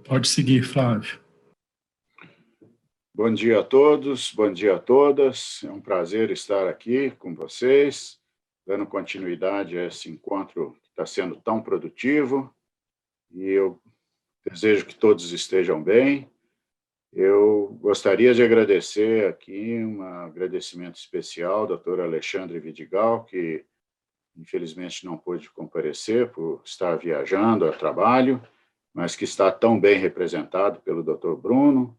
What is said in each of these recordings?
Pode seguir, Flávio. Bom dia a todos, bom dia a todas. É um prazer estar aqui com vocês, dando continuidade a esse encontro que está sendo tão produtivo. E eu desejo que todos estejam bem. Eu gostaria de agradecer aqui, um agradecimento especial ao Dr. Alexandre Vidigal, que infelizmente não pôde comparecer por estar viajando a trabalho, mas que está tão bem representado pelo Dr. Bruno.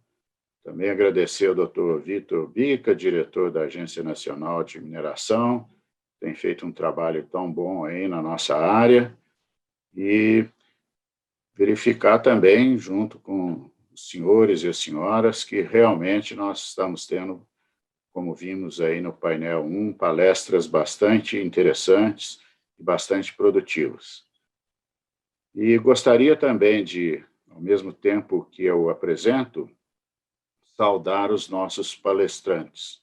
Também agradecer ao Dr. Vitor Bica, diretor da Agência Nacional de Mineração, tem feito um trabalho tão bom aí na nossa área, e verificar também, junto com os senhores e as senhoras, que realmente nós estamos tendo, como vimos aí no painel 1, palestras bastante interessantes e bastante produtivas. E gostaria também de, ao mesmo tempo que eu apresento, saudar os nossos palestrantes.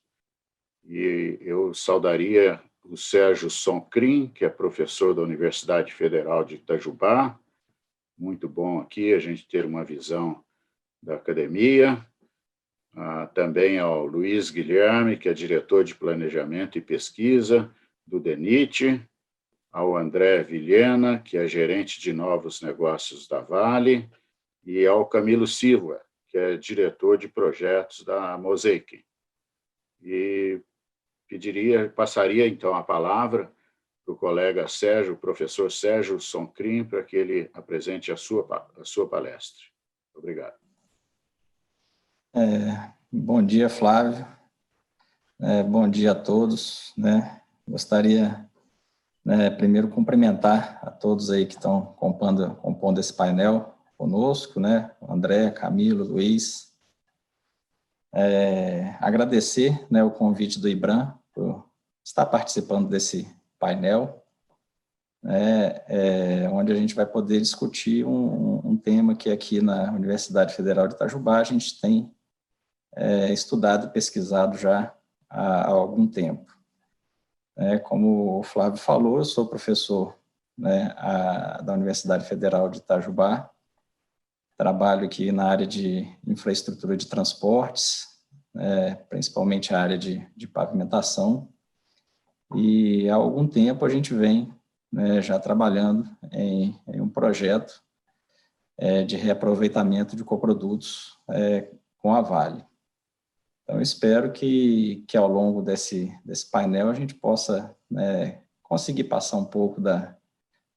E eu saudaria o Sérgio Soncrim, que é professor da Universidade Federal de Itajubá. Muito bom aqui a gente ter uma visão da academia. Também ao Luiz Guilherme, que é diretor de Planejamento e Pesquisa do DENIT, ao André Vilhena, que é gerente de novos negócios da Vale, e ao Camilo Silva, que é diretor de projetos da Mosaic. E passaria então a palavra para o colega Sérgio, o professor Sérgio Soncrim, para que ele apresente a sua palestra. Obrigado. Bom dia, Flávio. Bom dia a todos. Gostaria, primeiro, cumprimentar a todos aí que estão compondo esse painel conosco, André, Camilo, Luiz. Agradecer o convite do IBRAM por estar participando desse painel, onde a gente vai poder discutir um tema que aqui na Universidade Federal de Itajubá a gente tem estudado e pesquisado já há algum tempo. Como o Flávio falou, eu sou professor da Universidade Federal de Itajubá, trabalho aqui na área de infraestrutura de transportes, principalmente a área de pavimentação, e há algum tempo a gente vem já trabalhando em um projeto de reaproveitamento de coprodutos com a Vale. Então, eu espero que ao longo desse painel a gente possa conseguir passar um pouco da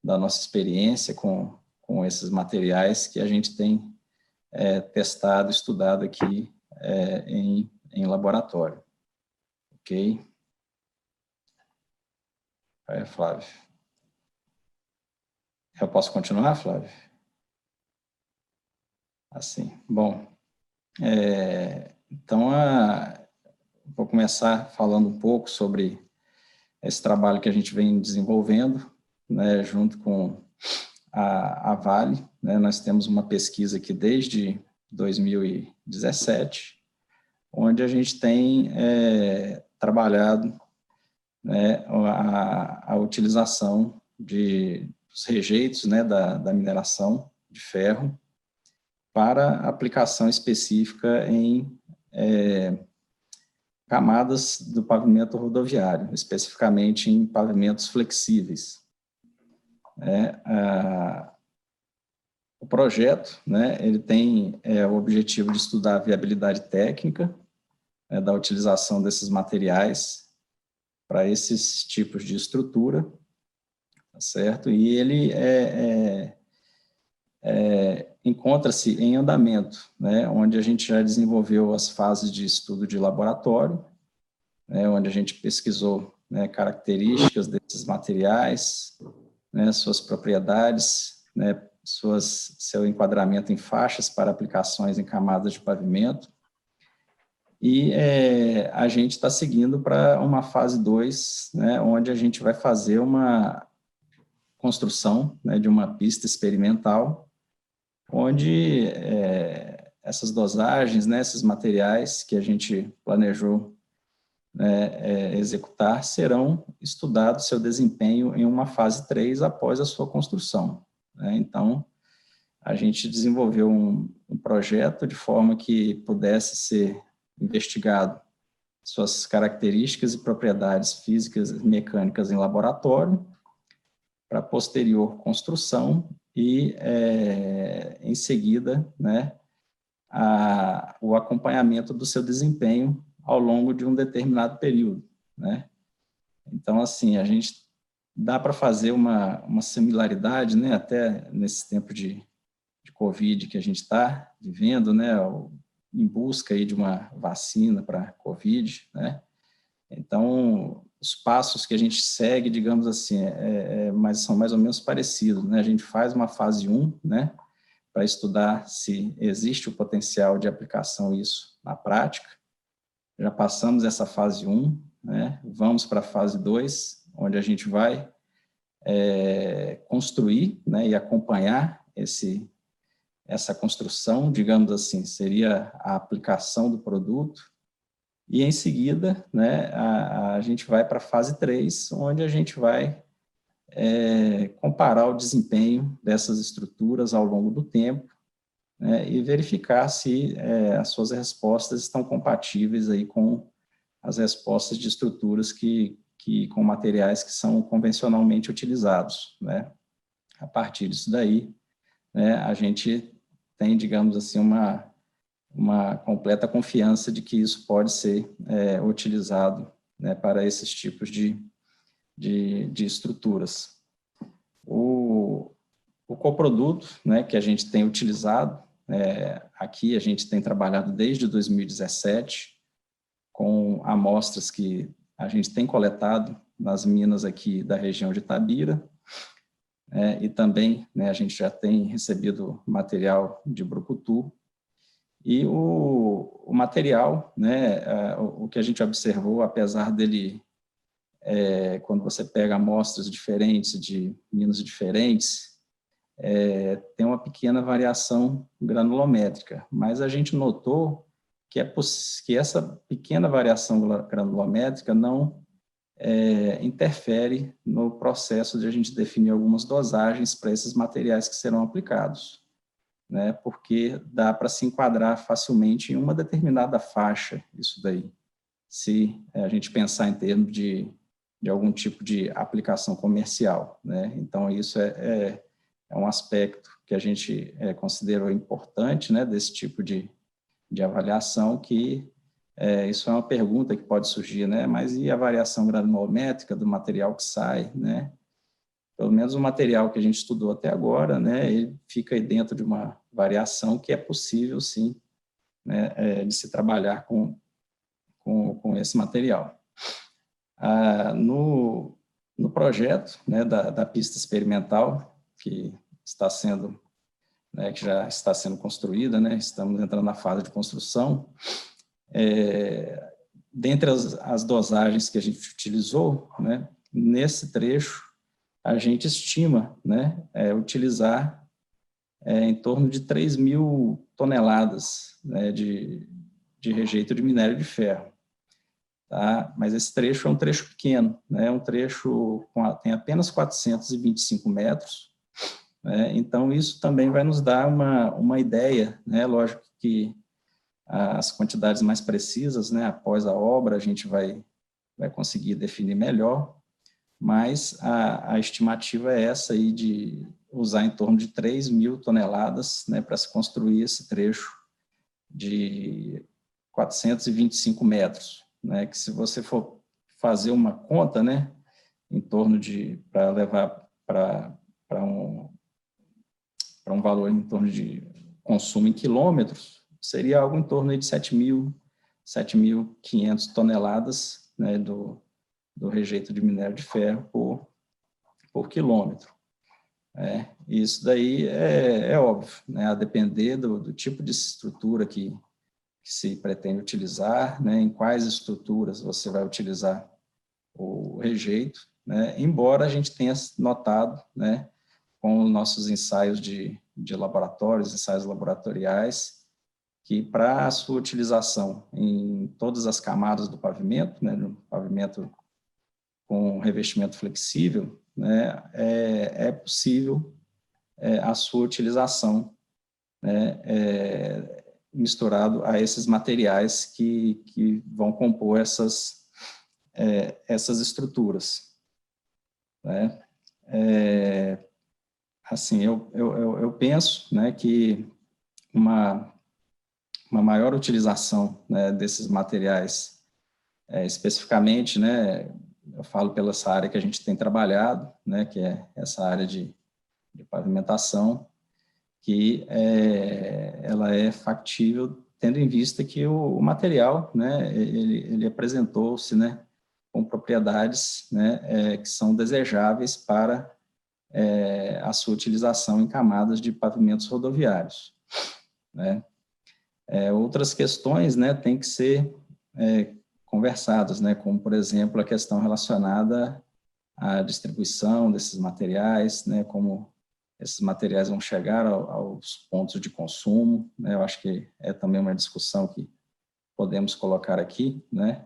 nossa experiência com esses materiais que a gente tem testado, estudado aqui em laboratório. Ok? Flávio. Eu posso continuar, Flávio? Assim, bom. Então, vou começar falando um pouco sobre esse trabalho que a gente vem desenvolvendo, junto com a Vale. Nós temos uma pesquisa aqui desde 2017, onde a gente tem trabalhado a utilização dos rejeitos da mineração de ferro para aplicação específica em camadas do pavimento rodoviário, especificamente em pavimentos flexíveis. O projeto, ele tem o objetivo de estudar a viabilidade técnica da utilização desses materiais para esses tipos de estrutura, tá certo? E ele encontra-se em andamento, onde a gente já desenvolveu as fases de estudo de laboratório, onde a gente pesquisou características desses materiais, suas propriedades, seu enquadramento em faixas para aplicações em camadas de pavimento, e a gente está seguindo para uma fase 2, onde a gente vai fazer uma construção de uma pista experimental, onde essas dosagens, esses materiais que a gente planejou executar, serão estudados seu desempenho em uma fase 3 após a sua construção. Então, a gente desenvolveu um projeto de forma que pudesse ser investigado suas características e propriedades físicas e mecânicas em laboratório, para posterior construção e, em seguida, né, o acompanhamento do seu desempenho ao longo de um determinado período, né? Então, assim, a gente dá para fazer uma similaridade, né, até nesse tempo de Covid que a gente está vivendo, né, em busca aí de uma vacina para Covid, né? Então, os passos que a gente segue, digamos assim, são mais ou menos parecidos, né? A gente faz uma fase 1, né, para estudar se existe o potencial de aplicação isso na prática. Já passamos essa fase 1, né? Vamos para a fase 2, onde a gente vai construir, né, e acompanhar essa construção, digamos assim, seria a aplicação do produto, e em seguida, né, a gente vai para a fase 3, onde a gente vai comparar o desempenho dessas estruturas ao longo do tempo, né, e verificar se as suas respostas estão compatíveis aí com as respostas de estruturas com materiais que são convencionalmente utilizados, né. A partir disso daí, né, a gente tem, digamos assim, uma completa confiança de que isso pode ser utilizado, né, para esses tipos de estruturas. O coproduto, né, que a gente tem utilizado, aqui a gente tem trabalhado desde 2017 com amostras que a gente tem coletado nas minas aqui da região de Itabira, e também, né, a gente já tem recebido material de brucutu, e o material, né, o que a gente observou, apesar dele, quando você pega amostras diferentes, de minas diferentes, tem uma pequena variação granulométrica, mas a gente notou que essa pequena variação granulométrica não interfere no processo de a gente definir algumas dosagens para esses materiais que serão aplicados, né, porque dá para se enquadrar facilmente em uma determinada faixa, isso daí, se a gente pensar em termos de algum tipo de aplicação comercial, né. Então, isso é um aspecto que a gente considerou importante, né, desse tipo de avaliação, que isso é uma pergunta que pode surgir, né, mas e a variação granulométrica do material que sai, né? Pelo menos o material que a gente estudou até agora, né, ele fica aí dentro de uma variação que é possível, sim, né, de se trabalhar com esse material. No projeto, né, da pista experimental, que está sendo, né, que já está sendo construída, né, estamos entrando na fase de construção, dentre as dosagens que a gente utilizou, né, nesse trecho, a gente estima, né, utilizar em torno de 3.000 toneladas, né, de rejeito de minério de ferro. Tá? Mas esse trecho é um trecho pequeno, né, um trecho tem apenas 425 metros, né, então isso também vai nos dar uma ideia, né, lógico que as quantidades mais precisas, né, após a obra, a gente vai conseguir definir melhor, mas a estimativa é essa aí de usar em torno de 3.000 toneladas, né, para se construir esse trecho de 425 metros, né, que se você for fazer uma conta, né, em torno para levar para um valor em torno de consumo em quilômetros, seria algo em torno de 7.500 toneladas, né, do rejeito de minério de ferro por quilômetro. Isso daí é óbvio, né, a depender do tipo de estrutura que se pretende utilizar, né, em quais estruturas você vai utilizar o rejeito, né, embora a gente tenha notado, né, com os nossos ensaios de laboratórios, ensaios laboratoriais, que para a sua utilização em todas as camadas do pavimento, né, no pavimento com revestimento flexível, né, é possível a sua utilização né, misturado a esses materiais que vão compor essas estruturas, né? Assim, eu penso, né, que uma maior utilização, né, desses materiais, especificamente, né, eu falo pela essa área que a gente tem trabalhado, né, que é essa área de pavimentação, que ela é factível, tendo em vista que o material, né, ele apresentou-se, né, com propriedades, né, que são desejáveis para a sua utilização em camadas de pavimentos rodoviários, né. Outras questões, né, têm que ser conversadas, né, como, por exemplo, a questão relacionada à distribuição desses materiais, né, como esses materiais vão chegar aos pontos de consumo, né, eu acho que é também uma discussão que podemos colocar aqui, né,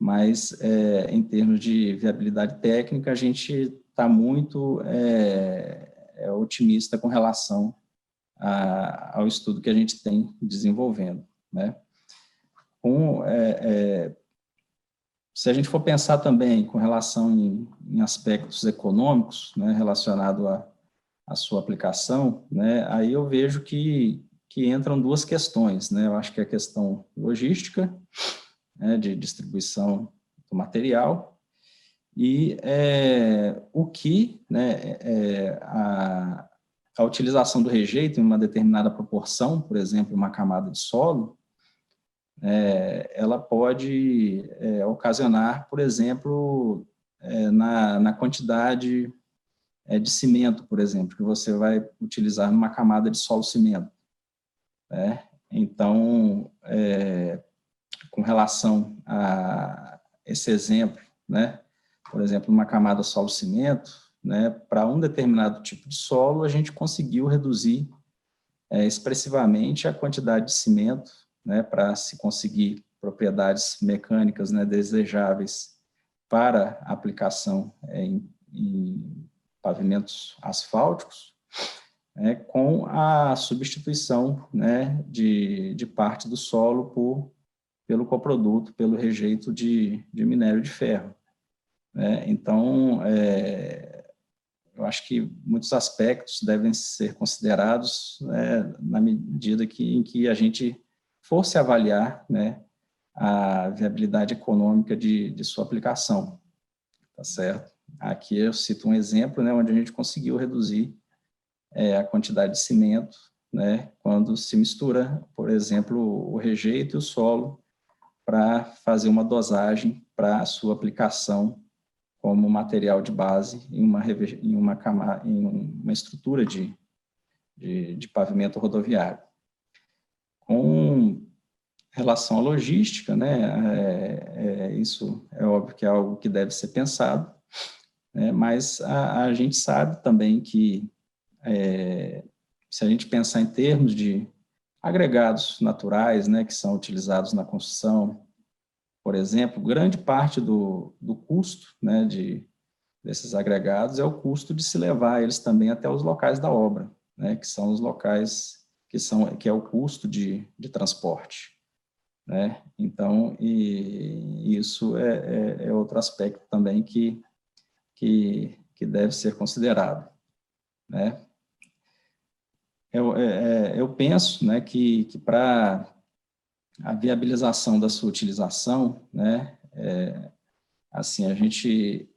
mas em termos de viabilidade técnica, a gente está muito otimista com relação ao estudo que a gente tem desenvolvendo, né. Se a gente for pensar também com relação em aspectos econômicos, né, relacionado à sua aplicação, né, aí eu vejo que entram duas questões, né, eu acho que é a questão logística, né, de distribuição do material, e o que, né, a utilização do rejeito em uma determinada proporção, por exemplo, uma camada de solo, ela pode ocasionar, por exemplo, na quantidade de cimento, por exemplo, que você vai utilizar numa camada de solo-cimento, né? Então, com relação a esse exemplo, né, por exemplo, uma camada solo-cimento, né, para um determinado tipo de solo, a gente conseguiu reduzir expressivamente a quantidade de cimento, né, para se conseguir propriedades mecânicas, né, desejáveis para aplicação em pavimentos asfálticos, com a substituição, né, de parte do solo pelo coproduto, pelo rejeito de minério de ferro, né? Então, eu acho que muitos aspectos devem ser considerados, né, na medida em que a gente for se avaliar, né, a viabilidade econômica de sua aplicação, tá certo? Aqui eu cito um exemplo, né, onde a gente conseguiu reduzir a quantidade de cimento, né, quando se mistura, por exemplo, o rejeito e o solo para fazer uma dosagem para a sua aplicação como material de base em uma estrutura de pavimento rodoviário. Com relação à logística, né, isso é óbvio que é algo que deve ser pensado, né, mas a gente sabe também que, se a gente pensar em termos de agregados naturais, né, que são utilizados na construção, por exemplo, grande parte do custo, né, desses agregados é o custo de se levar eles também até os locais da obra, né, que são os locais que é o custo de transporte, né? Então, isso é outro aspecto também que deve ser considerado, né? Eu penso, né, que para a viabilização da sua utilização, né, assim, a gente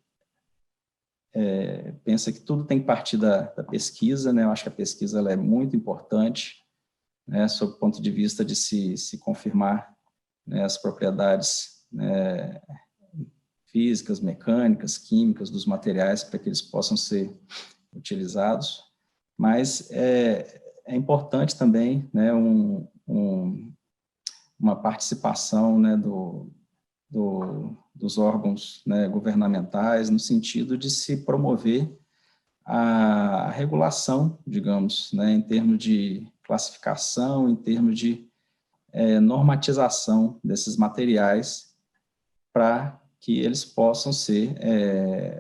pensa que tudo tem que partir da pesquisa, né? Eu acho que a pesquisa ela é muito importante, né, sob o ponto de vista de se confirmar, né, as propriedades, né, físicas, mecânicas, químicas dos materiais para que eles possam ser utilizados, mas é importante também, né, uma participação, né, dos órgãos, né, governamentais, no sentido de se promover a regulação, digamos, né, em termos de classificação, em termos de normatização desses materiais, para que eles possam ser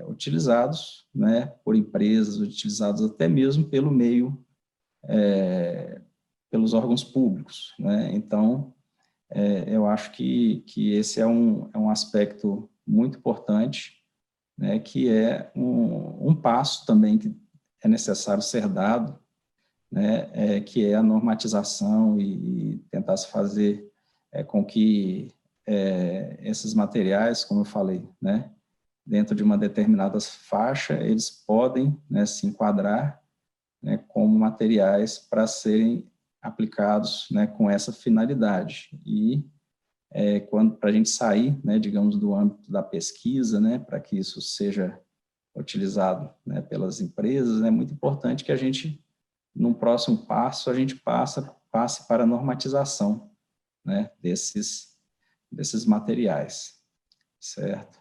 utilizados, né, por empresas, utilizados até mesmo pelo meio pelos órgãos públicos, né? Então, eu acho que esse é um aspecto muito importante, né, que é um passo também que é necessário ser dado, né, que é a normatização e tentar se fazer com que esses materiais, como eu falei, né, dentro de uma determinada faixa, eles podem, né, se enquadrar, né, como materiais para serem aplicados, né, com essa finalidade. E para a gente sair, né, digamos, do âmbito da pesquisa, né, para que isso seja utilizado, né, pelas empresas, é muito importante que a gente, num próximo passo, a gente passe para a normatização, né, desses materiais, certo?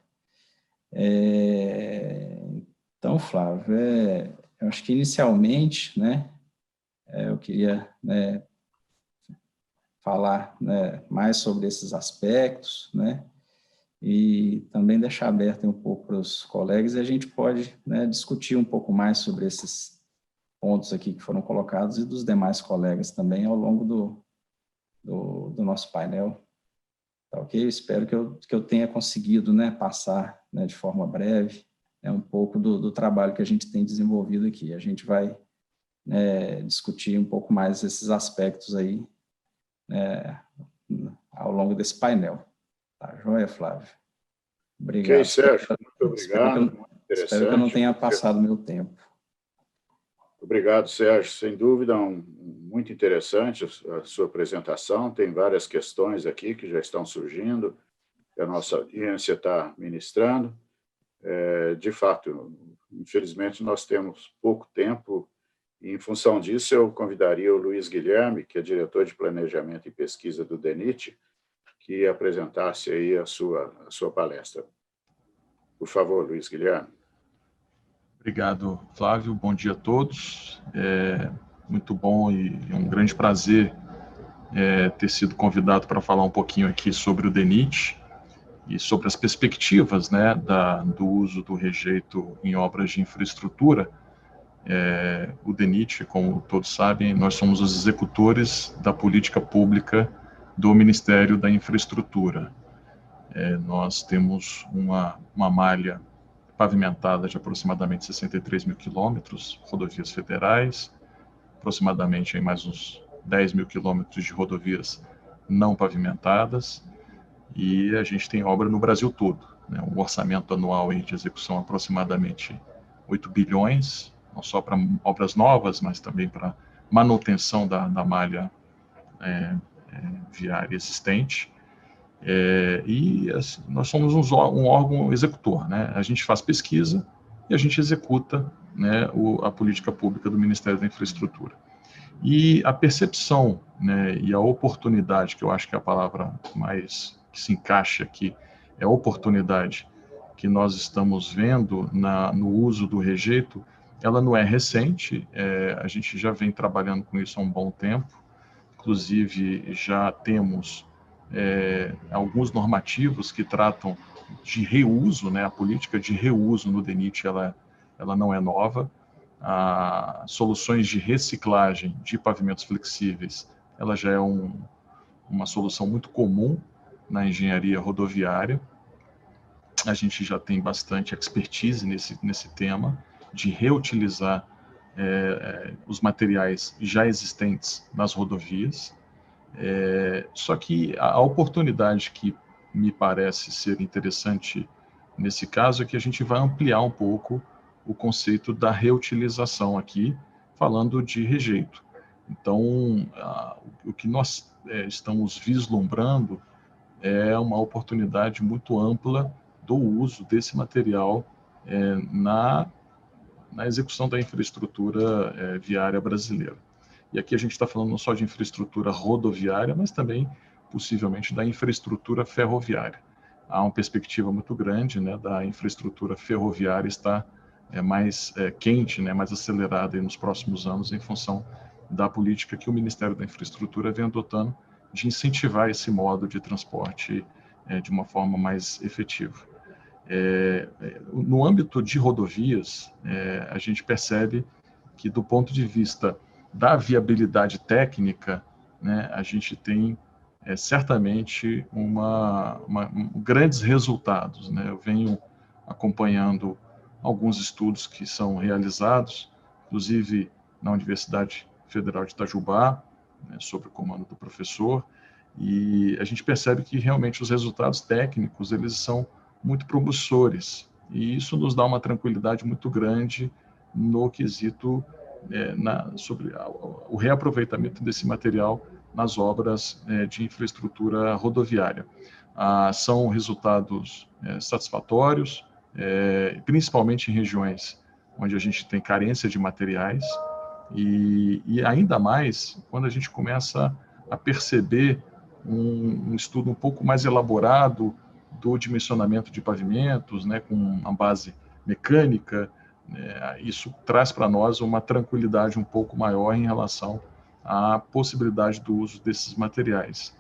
Então, Flávio, eu acho que inicialmente, né, eu queria, né, falar, né, mais sobre esses aspectos, né, e também deixar aberto um pouco para os colegas, e a gente pode, né, discutir um pouco mais sobre esses pontos aqui que foram colocados e dos demais colegas também ao longo do nosso painel. Tá ok? Espero que eu tenha conseguido, né, passar, né, de forma breve, né, um pouco do trabalho que a gente tem desenvolvido aqui. A gente vai, né, discutir um pouco mais esses aspectos aí, né, ao longo desse painel. Tá joia, Flávio? Obrigado. Ok, Sérgio, muito obrigado, muito Espero que eu não interessante. tenha passado meu tempo. Obrigado, Sérgio. Sem dúvida, muito interessante a sua apresentação. Tem várias questões aqui que já estão surgindo, que a nossa audiência está ministrando. De fato, infelizmente, nós temos pouco tempo, e, em função disso, eu convidaria o Luiz Guilherme, que é diretor de Planejamento e Pesquisa do DENIT, que apresentasse aí a sua palestra. Por favor, Luiz Guilherme. Obrigado, Flávio. Bom dia a todos. Muito bom e é um grande prazer ter sido convidado para falar um pouquinho aqui sobre o DENIT e sobre as perspectivas, né, do uso do rejeito em obras de infraestrutura. O DENIT, como todos sabem, nós somos os executores da política pública do Ministério da Infraestrutura. Nós temos uma malha pavimentada de aproximadamente 63 mil quilômetros, rodovias federais, aproximadamente aí mais uns 10 mil quilômetros de rodovias não pavimentadas, e a gente tem obra no Brasil todo, né? Um orçamento anual aí de execução aproximadamente 8 bilhões, não só para obras novas, mas também para manutenção da malha viária existente. E assim, nós somos um órgão executor, né? A gente faz pesquisa e a gente executa, né, a política pública do Ministério da Infraestrutura. E a percepção, né, e a oportunidade, que eu acho que é a palavra mais que se encaixa aqui, é a oportunidade que nós estamos vendo no uso do rejeito, ela não é recente, a gente já vem trabalhando com isso há um bom tempo, inclusive já temos alguns normativos que tratam de reuso, né? A política de reuso no DENIT ela não é nova. Soluções de reciclagem de pavimentos flexíveis, ela já é uma solução muito comum na engenharia rodoviária. A gente já tem bastante expertise nesse tema de reutilizar os materiais já existentes nas rodovias. Só que a oportunidade que me parece ser interessante nesse caso é que a gente vai ampliar um pouco o conceito da reutilização aqui, falando de rejeito. Então, o que nós estamos vislumbrando é uma oportunidade muito ampla do uso desse material na execução da infraestrutura viária brasileira. E aqui a gente está falando não só de infraestrutura rodoviária, mas também, possivelmente, da infraestrutura ferroviária. Há uma perspectiva muito grande, né, da infraestrutura ferroviária estar mais quente, né, mais acelerada nos próximos anos, em função da política que o Ministério da Infraestrutura vem adotando de incentivar esse modo de transporte de uma forma mais efetiva. No âmbito de rodovias, a gente percebe que, do ponto de vista da viabilidade técnica, né, a gente tem certamente grandes resultados, né? Eu venho acompanhando alguns estudos que são realizados, inclusive na Universidade Federal de Itajubá, né, sob o comando do professor, e a gente percebe que realmente os resultados técnicos eles são muito promissores, e isso nos dá uma tranquilidade muito grande no quesito sobre o reaproveitamento desse material nas obras de infraestrutura rodoviária. São resultados satisfatórios, principalmente em regiões onde a gente tem carência de materiais, e ainda mais quando a gente começa a perceber um estudo um pouco mais elaborado do dimensionamento de pavimentos, né, com uma base mecânica. Isso traz para nós uma tranquilidade um pouco maior em relação à possibilidade do uso desses materiais.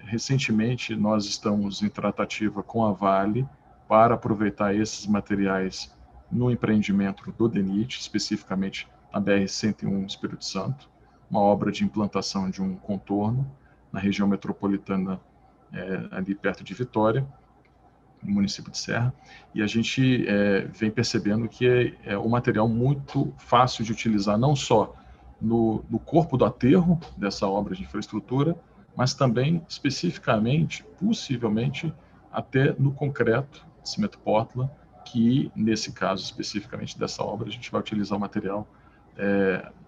Recentemente, nós estamos em tratativa com a Vale para aproveitar esses materiais no empreendimento do DENIT, especificamente na BR-101 Espírito Santo, uma obra de implantação de um contorno na região metropolitana, ali perto de Vitória, no município de Serra, e a gente vem percebendo que é um material muito fácil de utilizar, não só no corpo do aterro dessa obra de infraestrutura, mas também, especificamente, possivelmente, até no concreto, cimento Portland, que, nesse caso, especificamente dessa obra, a gente vai utilizar o material,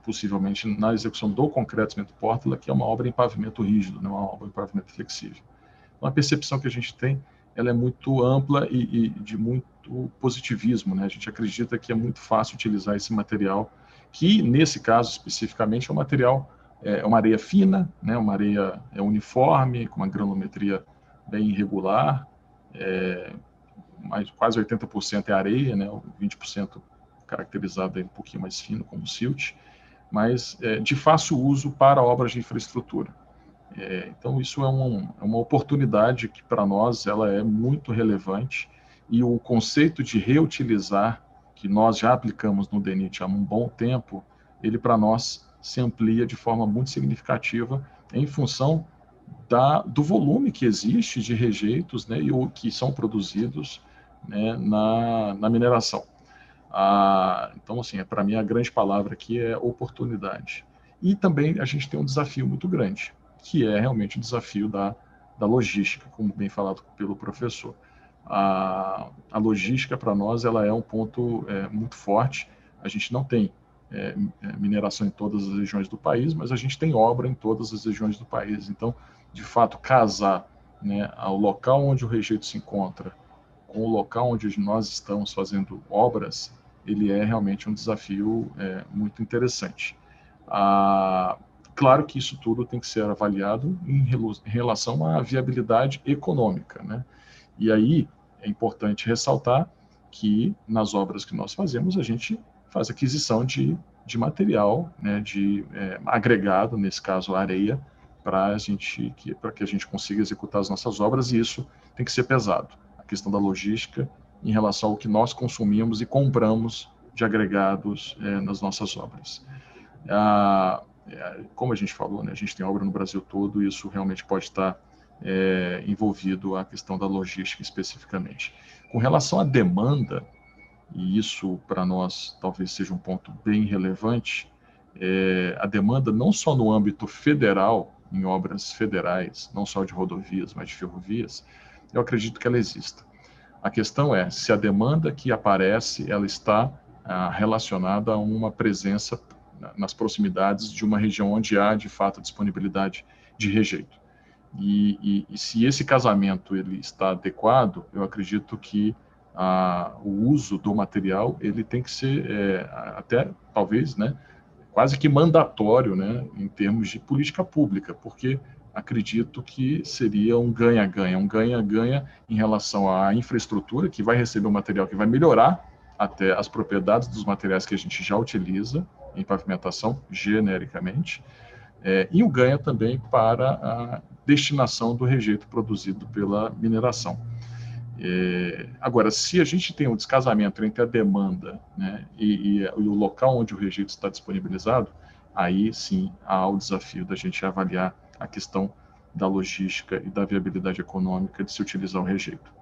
possivelmente, na execução do concreto cimento Portland, que é uma obra em pavimento rígido, não é uma obra em pavimento flexível. Então, a percepção que a gente tem, ela é muito ampla e de muito positivismo, né? A gente acredita que é muito fácil utilizar esse material, que, nesse caso, especificamente, é um material, uma areia fina, né? Uma areia uniforme, com uma granulometria bem irregular, mas quase 80% é areia, né? 20% caracterizado um pouquinho mais fino, como silt, mas de fácil uso para obras de infraestrutura. Então, isso é uma oportunidade que, para nós, ela é muito relevante, e o conceito de reutilizar, que nós já aplicamos no DENIT há um bom tempo, ele, para nós, se amplia de forma muito significativa em função do volume que existe de rejeitos, né, e o que são produzidos, né, na mineração. Então, assim, para mim, a grande palavra aqui é oportunidade. E também a gente tem um desafio muito grande, que é realmente o desafio da logística, como bem falado pelo professor. A logística, para nós, ela é um ponto muito forte. A gente não tem mineração em todas as regiões do país, mas a gente tem obra em todas as regiões do país. Então, de fato, casar, né, o local onde o rejeito se encontra com o local onde nós estamos fazendo obras, ele é realmente um desafio muito interessante. Claro que isso tudo tem que ser avaliado em relação à viabilidade econômica, né? E aí é importante ressaltar que nas obras que nós fazemos, a gente faz aquisição de material, né, agregado, nesse caso areia, para que a gente consiga executar as nossas obras, e isso tem que ser pesado. A questão da logística em relação ao que nós consumimos e compramos de agregados nas nossas obras. Como a gente falou, né, a gente tem obra no Brasil todo, e isso realmente pode estar envolvido a questão da logística especificamente. Com relação à demanda, e isso para nós talvez seja um ponto bem relevante, a demanda não só no âmbito federal, em obras federais, não só de rodovias, mas de ferrovias, eu acredito que ela exista. A questão é se a demanda que aparece, ela está relacionada a uma presença nas proximidades de uma região onde há, de fato, disponibilidade de rejeito. E se esse casamento ele está adequado, eu acredito que o uso do material ele tem que ser até, talvez, né, quase que mandatório, né, em termos de política pública, porque acredito que seria um ganha-ganha em relação à infraestrutura, que vai receber um material que vai melhorar até as propriedades dos materiais que a gente já utiliza em pavimentação, genericamente, e o ganha também para a destinação do rejeito produzido pela mineração. Agora, se a gente tem um descasamento entre a demanda, né, e o local onde o rejeito está disponibilizado, aí sim há o desafio da gente avaliar a questão da logística e da viabilidade econômica de se utilizar o rejeito.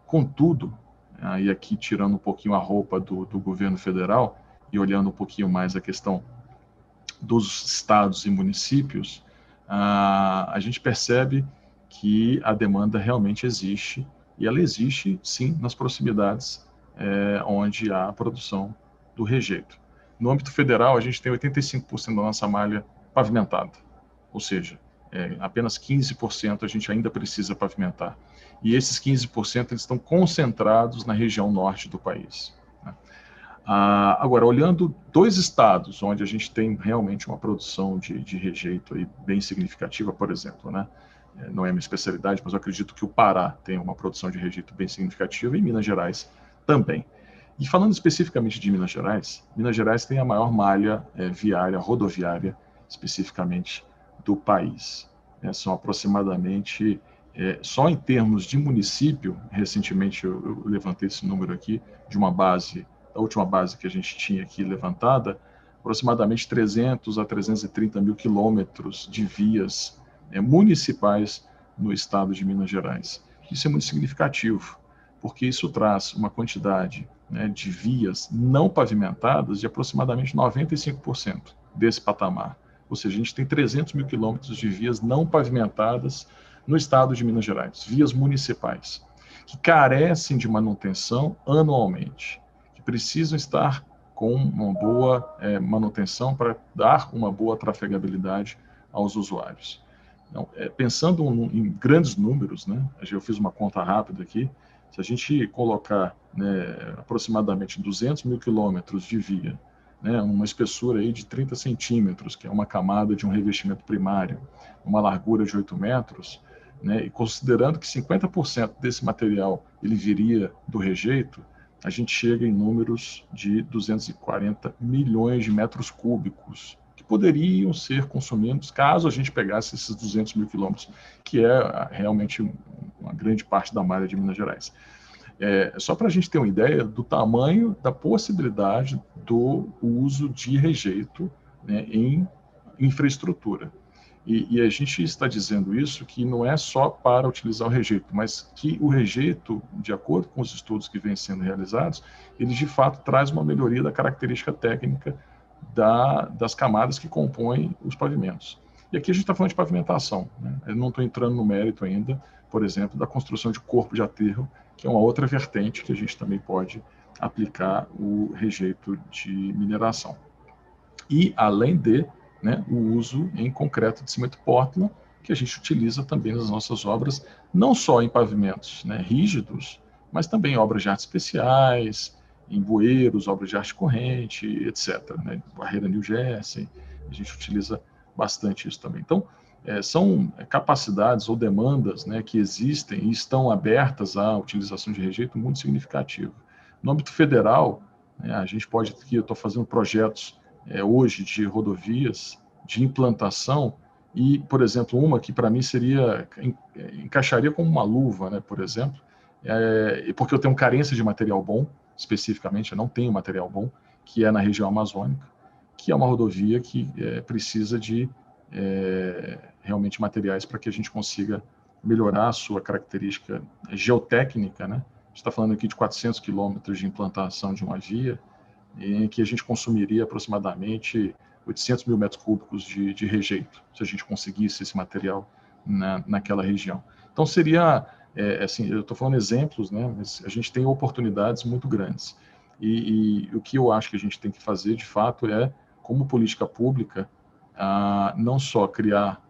Contudo, aí aqui tirando um pouquinho a roupa do governo federal e olhando um pouquinho mais a questão dos estados e municípios, a gente percebe que a demanda realmente existe, e ela existe, sim, nas proximidades onde há a produção do rejeito. No âmbito federal, a gente tem 85% da nossa malha pavimentada, ou seja, apenas 15% a gente ainda precisa pavimentar. E esses 15% eles estão concentrados na região norte do país. Né? Agora, olhando 2 estados onde a gente tem realmente uma produção de rejeito aí bem significativa, por exemplo, né? Não é minha especialidade, mas eu acredito que o Pará tem uma produção de rejeito bem significativa e Minas Gerais também. E falando especificamente de Minas Gerais tem a maior malha viária, rodoviária, especificamente do país. São aproximadamente, só em termos de município, recentemente eu levantei esse número aqui, de uma base, a última base que a gente tinha aqui levantada, aproximadamente 300 a 330 mil quilômetros de vias municipais no estado de Minas Gerais. Isso é muito significativo, porque isso traz uma quantidade de vias não pavimentadas de aproximadamente 95% desse patamar. Ou seja, a gente tem 300 mil quilômetros de vias não pavimentadas no estado de Minas Gerais, vias municipais, que carecem de manutenção anualmente, que precisam estar com uma boa manutenção para dar uma boa trafegabilidade aos usuários. Então, pensando em grandes números, né, eu fiz uma conta rápida aqui, se a gente colocar aproximadamente 200 mil quilômetros de via, uma espessura aí de 30 centímetros, que é uma camada de um revestimento primário, uma largura de 8 metros, e considerando que 50% desse material ele viria do rejeito, a gente chega em números de 240 milhões de metros cúbicos, que poderiam ser consumidos caso a gente pegasse esses 200 mil quilômetros, que é realmente uma grande parte da malha de Minas Gerais. Só para a gente ter uma ideia do tamanho da possibilidade do uso de rejeito em infraestrutura. E a gente está dizendo isso que não é só para utilizar o rejeito, mas que o rejeito, de acordo com os estudos que vêm sendo realizados, ele de fato traz uma melhoria da característica técnica das camadas que compõem os pavimentos. E aqui a gente está falando de pavimentação, Eu não estou entrando no mérito ainda, por exemplo, da construção de corpo de aterro, que é uma outra vertente que a gente também pode aplicar o rejeito de mineração. E, além de o uso em concreto de cimento Portland, que a gente utiliza também nas nossas obras, não só em pavimentos rígidos, mas também em obras de arte especiais, em bueiros, obras de arte corrente, etc. Barreira New Jersey, a gente utiliza bastante isso também. Então, são capacidades ou demandas que existem e estão abertas à utilização de rejeito muito significativo. No âmbito federal, a gente pode, aqui eu estou fazendo projetos hoje de rodovias, de implantação, e, por exemplo, uma que para mim encaixaria como uma luva, por exemplo, porque eu tenho carência de material bom, especificamente, eu não tenho material bom, que é na região amazônica, que é uma rodovia que precisa de realmente materiais para que a gente consiga melhorar a sua característica geotécnica, A gente está falando aqui de 400 quilômetros de implantação de uma via, em que a gente consumiria aproximadamente 800 mil metros cúbicos de rejeito, se a gente conseguisse esse material naquela região. Então, seria, assim, eu estou falando exemplos, mas a gente tem oportunidades muito grandes. E o que eu acho que a gente tem que fazer, de fato, como política pública, não só criar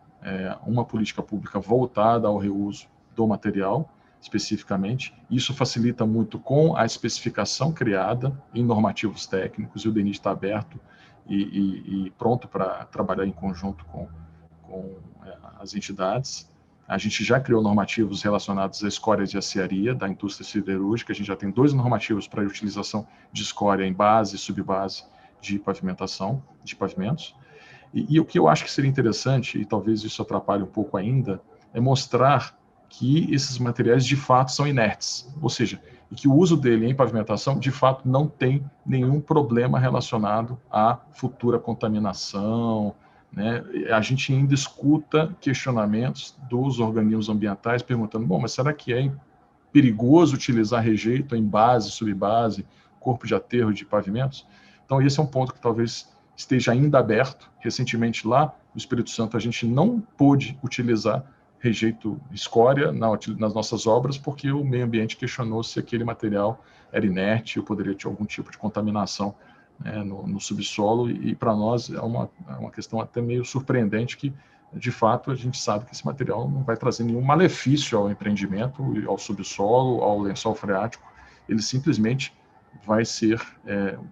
uma política pública voltada ao reuso do material, especificamente. Isso facilita muito com a especificação criada em normativos técnicos, e o DENIT está aberto e pronto para trabalhar em conjunto com as entidades. A gente já criou normativos relacionados à escória de aciaria da indústria siderúrgica, a gente já tem 2 normativos para a utilização de escória em base e subbase de pavimentação, de pavimentos. E o que eu acho que seria interessante, e talvez isso atrapalhe um pouco ainda, é mostrar que esses materiais de fato são inertes, ou seja, e que o uso dele em pavimentação de fato não tem nenhum problema relacionado à futura contaminação, né? A gente ainda escuta questionamentos dos organismos ambientais perguntando, bom, mas será que é perigoso utilizar rejeito em base, subbase, corpo de aterro de pavimentos? Então esse é um ponto que talvez esteja ainda aberto. Recentemente lá no Espírito Santo a gente não pôde utilizar rejeito escória nas nossas obras porque o meio ambiente questionou se aquele material era inerte ou poderia ter algum tipo de contaminação, né, no subsolo, e para nós é uma questão até meio surpreendente que, de fato, a gente sabe que esse material não vai trazer nenhum malefício ao empreendimento, ao subsolo, ao lençol freático. Ele simplesmente vai ser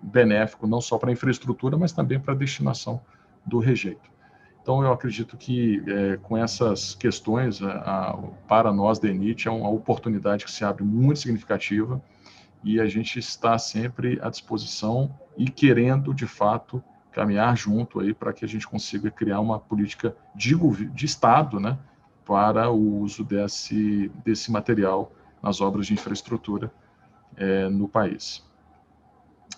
benéfico não só para a infraestrutura, mas também para a destinação do rejeito. Então, eu acredito que com essas questões, para nós da ENIT, é uma oportunidade que se abre muito significativa e a gente está sempre à disposição e querendo, de fato, caminhar junto aí para que a gente consiga criar uma política de Estado, né, para o uso desse material nas obras de infraestrutura no país.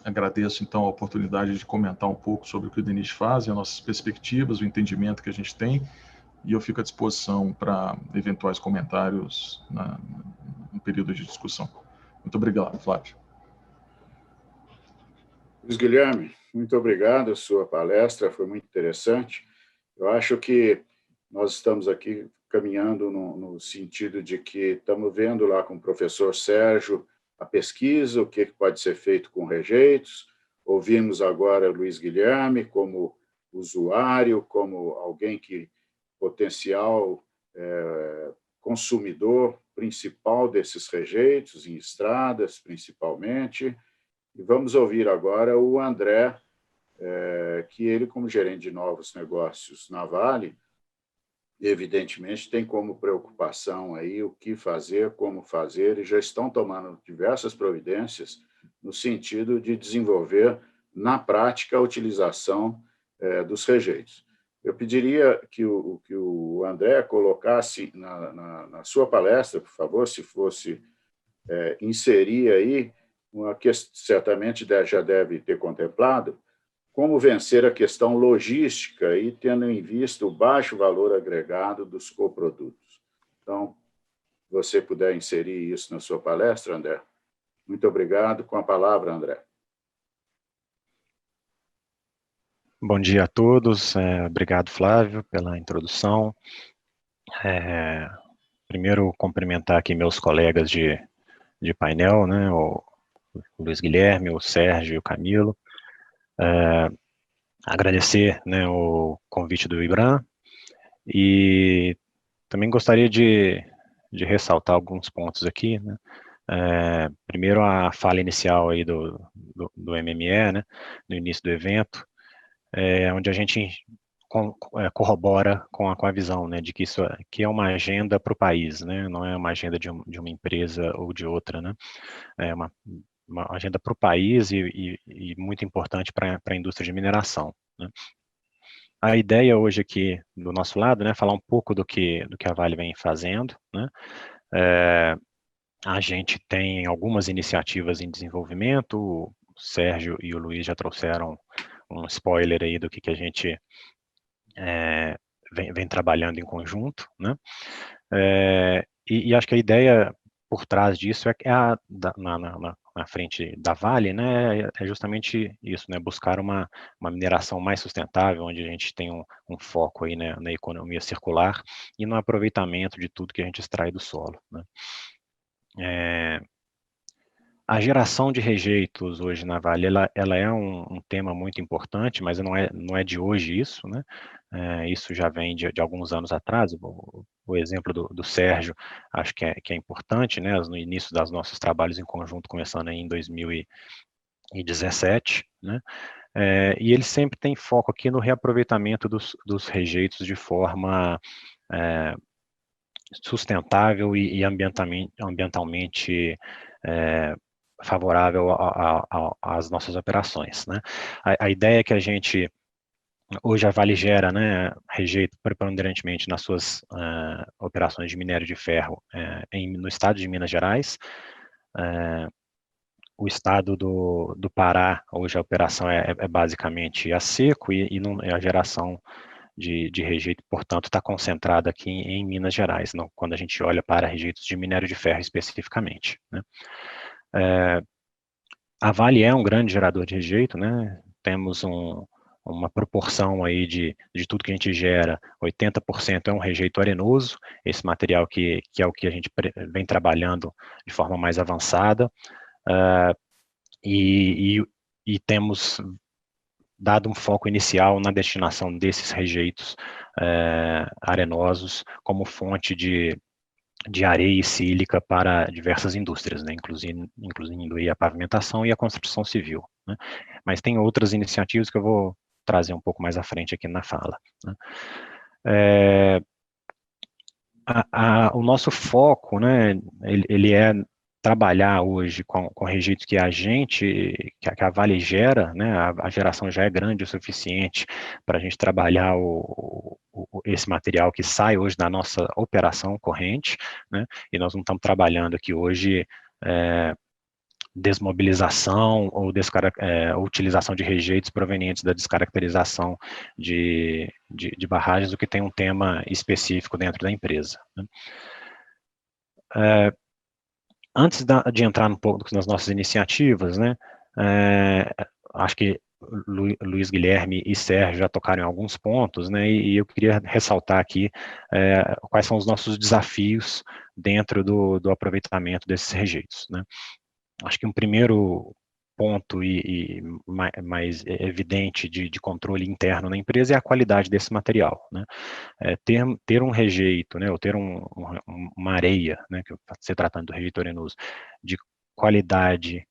Agradeço, então, a oportunidade de comentar um pouco sobre o que o DENIT faz, as nossas perspectivas, o entendimento que a gente tem, e eu fico à disposição para eventuais comentários no período de discussão. Muito obrigado, Flávio. Luiz Guilherme, muito obrigado. A sua palestra foi muito interessante. Eu acho que nós estamos aqui caminhando no sentido de que estamos vendo lá com o professor Sérgio a pesquisa, o que pode ser feito com rejeitos. Ouvimos agora Luiz Guilherme como usuário, como alguém que potencial consumidor principal desses rejeitos, em estradas principalmente. E vamos ouvir agora o André, que ele, como gerente de novos negócios na Vale, evidentemente tem como preocupação aí o que fazer, como fazer, e já estão tomando diversas providências no sentido de desenvolver na prática a utilização dos rejeitos. Eu pediria que o André colocasse na sua palestra, por favor, se fosse inserir aí, uma que certamente já deve ter contemplado, como vencer a questão logística e tendo em vista o baixo valor agregado dos coprodutos. Então, se você puder inserir isso na sua palestra, André. Muito obrigado. Com a palavra, André. Bom dia a todos. Obrigado, Flávio, pela introdução. Primeiro, cumprimentar aqui meus colegas de painel, né, o Luiz Guilherme, o Sérgio e o Camilo. Agradecer, né, o convite do IBRAM e também gostaria de ressaltar alguns pontos aqui, né. Primeiro, a fala inicial aí do MME, né, no início do evento, onde a gente corrobora com a visão, né, de que isso aqui é uma agenda para o país, né, não é uma agenda de uma empresa ou de outra, né, é uma agenda para o país e muito importante para a indústria de mineração, né. A ideia hoje aqui do nosso lado, né, falar um pouco do que a Vale vem fazendo, né. A gente tem algumas iniciativas em desenvolvimento, o Sérgio e o Luiz já trouxeram um spoiler aí do que a gente vem trabalhando em conjunto, né. E acho que a ideia por trás disso na frente da Vale, né, é justamente isso, né, buscar uma mineração mais sustentável, onde a gente tem um foco aí, né, na economia circular e no aproveitamento de tudo que a gente extrai do solo, né. A geração de rejeitos hoje na Vale, ela é um tema muito importante, mas não é de hoje isso, né? Isso já vem de alguns anos atrás. O exemplo do Sérgio, acho que é importante, né? No início dos nossos trabalhos em conjunto, começando aí em 2017, né? E ele sempre tem foco aqui no reaproveitamento dos rejeitos de forma sustentável e ambientalmente favorável às nossas operações, né? A ideia é que a gente hoje a Vale gera, né, rejeito preponderantemente nas suas operações de minério de ferro no estado de Minas Gerais. O estado do Pará, hoje a operação é basicamente a seco e a geração de rejeito, portanto, está concentrada aqui em Minas Gerais, quando a gente olha para rejeitos de minério de ferro especificamente, né. A Vale é um grande gerador de rejeito, né? Temos uma proporção aí de tudo que a gente gera, 80% é um rejeito arenoso, esse material que é o que a gente vem trabalhando de forma mais avançada, e temos dado um foco inicial na destinação desses rejeitos arenosos como fonte de areia e sílica para diversas indústrias, né, incluindo aí a pavimentação e a construção civil, né. Mas tem outras iniciativas que eu vou trazer um pouco mais à frente aqui na fala, né. O nosso foco, né, ele é trabalhar hoje com rejeitos que que a Vale gera, né, a geração já é grande o suficiente para a gente trabalhar esse material que sai hoje da nossa operação corrente, né, e nós não estamos trabalhando aqui hoje desmobilização ou utilização de rejeitos provenientes da descaracterização de barragens, o que tem um tema específico dentro da empresa, né. Antes de entrar um pouco nas nossas iniciativas, né, acho que Luiz Guilherme e Sérgio já tocaram em alguns pontos, né, e eu queria ressaltar aqui quais são os nossos desafios dentro do aproveitamento desses rejeitos, né. Acho que um primeiro ponto e mais evidente de controle interno na empresa é a qualidade desse material, né. Ter um rejeito, né, ou ter uma areia, né, que se tratando do rejeito arenoso, de qualidade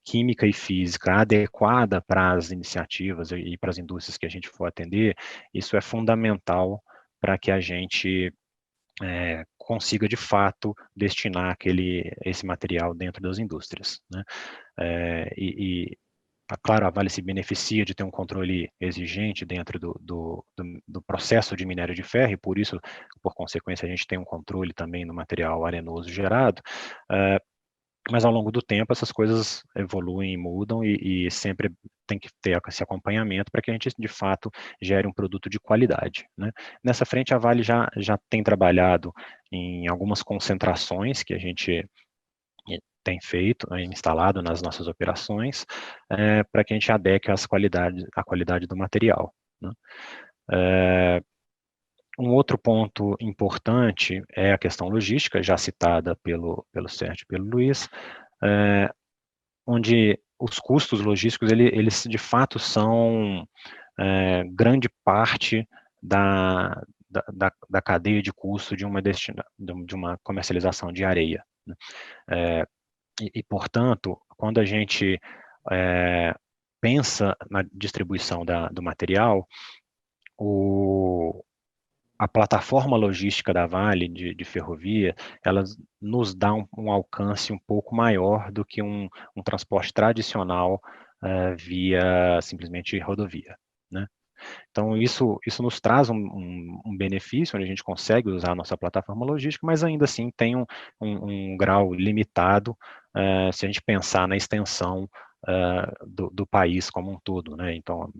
química e física adequada para as iniciativas e para as indústrias que a gente for atender, isso é fundamental para que a gente consiga, de fato, destinar esse material dentro das indústrias, né. Claro, a Vale se beneficia de ter um controle exigente dentro do processo de minério de ferro, e por isso, por consequência, a gente tem um controle também no material arenoso gerado, mas ao longo do tempo essas coisas evoluem e mudam, e sempre tem que ter esse acompanhamento para que a gente, de fato, gere um produto de qualidade, né. Nessa frente, a Vale já tem trabalhado em algumas concentrações que a gente tem feito, instalado nas nossas operações, para que a gente adeque a qualidade do material, né. Um outro ponto importante é a questão logística, já citada pelo Sérgio e pelo Luiz, onde os custos logísticos, eles de fato são grande parte da cadeia de custo de uma comercialização de areia, né. Portanto, quando a gente pensa na distribuição do material, a plataforma logística da Vale de ferrovia, ela nos dá um alcance um pouco maior do que um transporte tradicional via simplesmente rodovia, né. Então, isso nos traz um benefício, onde a gente consegue usar a nossa plataforma logística, mas ainda assim tem um grau limitado se a gente pensar na extensão do país como um todo, né. Então,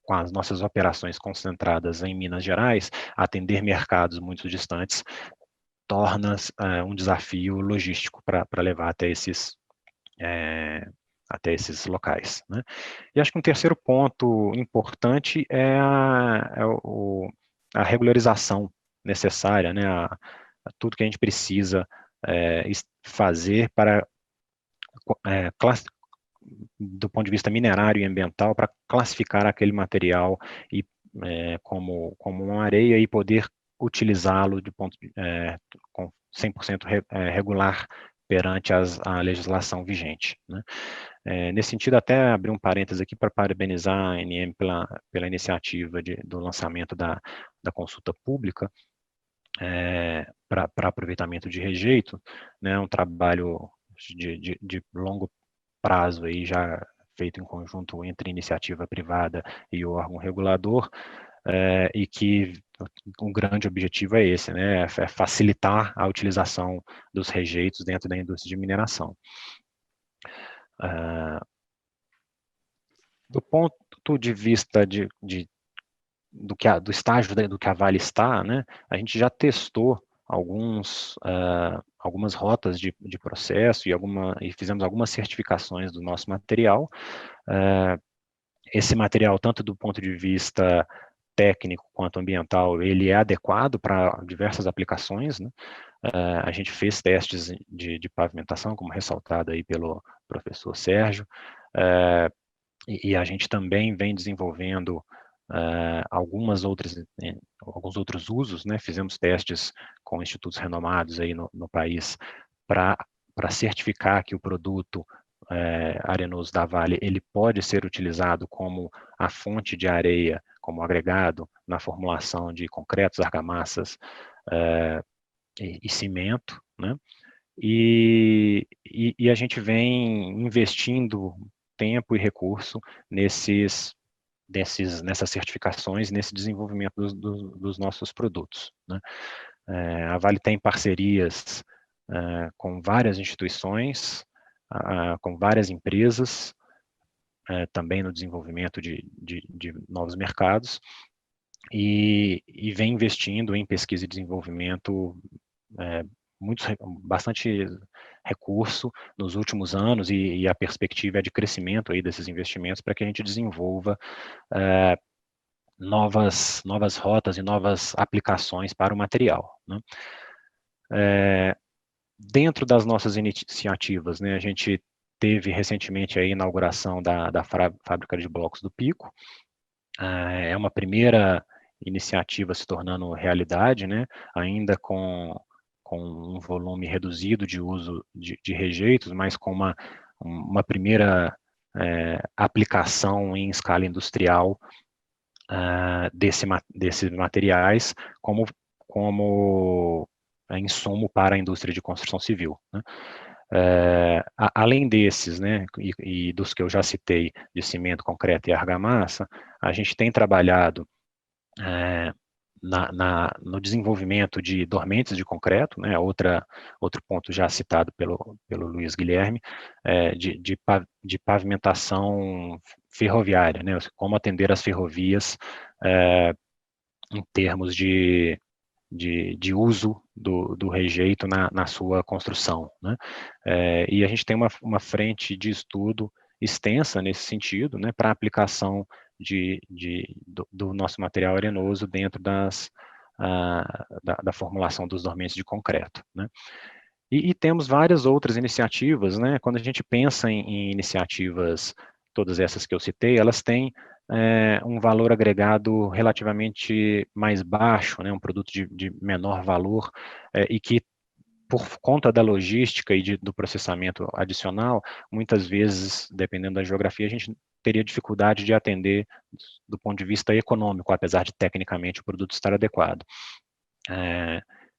com as nossas operações concentradas em Minas Gerais, atender mercados muito distantes torna um desafio logístico para levar até esses locais, né. E acho que um terceiro ponto importante é a regularização necessária, né, tudo que a gente precisa fazer para do ponto de vista minerário e ambiental, para classificar aquele material como uma areia e poder utilizá-lo com 100% regular perante a legislação vigente, né. Nesse sentido, até abrir um parênteses aqui para parabenizar a ANM pela iniciativa do lançamento da consulta pública para aproveitamento de rejeito, né, um trabalho de longo prazo aí, já feito em conjunto entre iniciativa privada e o órgão regulador, e que o grande objetivo é esse, né, é facilitar a utilização dos rejeitos dentro da indústria de mineração. Do ponto de vista do estágio do que a Vale está, né, a gente já testou algumas rotas de processo e fizemos algumas certificações do nosso material. Esse material, tanto do ponto de vista técnico quanto ambiental, ele é adequado para diversas aplicações, né? A gente fez testes de pavimentação, como ressaltado aí pelo professor Sérgio, e a gente também vem desenvolvendo alguns outros usos, né? Fizemos testes com institutos renomados aí no país para certificar que o produto arenoso da Vale, ele pode ser utilizado como a fonte de areia, como agregado na formulação de concretos, argamassas e cimento, né? E a gente vem investindo tempo e recurso nessas certificações, nesse desenvolvimento dos nossos produtos, né? A Vale tem parcerias com várias instituições, com várias empresas, também no desenvolvimento de novos mercados, e vem investindo em pesquisa e desenvolvimento bastante recurso nos últimos anos, e a perspectiva é de crescimento aí desses investimentos para que a gente desenvolva novas rotas e novas aplicações para o material, né? Dentro das nossas iniciativas, né, a gente teve recentemente a inauguração da fábrica de blocos do Pico. É uma primeira iniciativa se tornando realidade, né, ainda com um volume reduzido de uso de rejeitos, mas com uma primeira aplicação em escala industrial desses materiais como insumo para a indústria de construção civil, né? Além desses, né, e dos que eu já citei, de cimento, concreto e argamassa, a gente tem trabalhado no desenvolvimento de dormentes de concreto, né, outro ponto já citado pelo Luiz Guilherme, de pavimentação ferroviária, né, como atender as ferrovias em termos de uso do rejeito na sua construção, né? E a gente tem uma frente de estudo extensa nesse sentido, né, para aplicação do nosso material arenoso dentro da formulação dos dormentes de concreto, né? E temos várias outras iniciativas, né? Quando a gente pensa em iniciativas, todas essas que eu citei, elas têm um valor agregado relativamente mais baixo, né, um produto de menor valor, e que, por conta da logística e do processamento adicional, muitas vezes, dependendo da geografia, a gente teria dificuldade de atender do ponto de vista econômico, apesar de tecnicamente o produto estar adequado.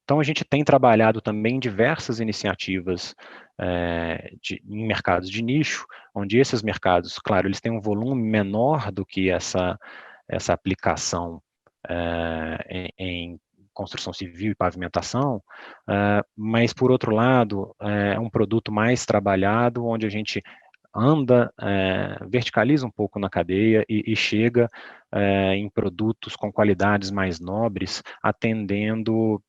Então, a gente tem trabalhado também em diversas iniciativas em mercados de nicho, onde esses mercados, claro, eles têm um volume menor do que essa aplicação em construção civil e pavimentação, mas, por outro lado, é um produto mais trabalhado, onde a gente verticaliza um pouco na cadeia e chega em produtos com qualidades mais nobres, atendendo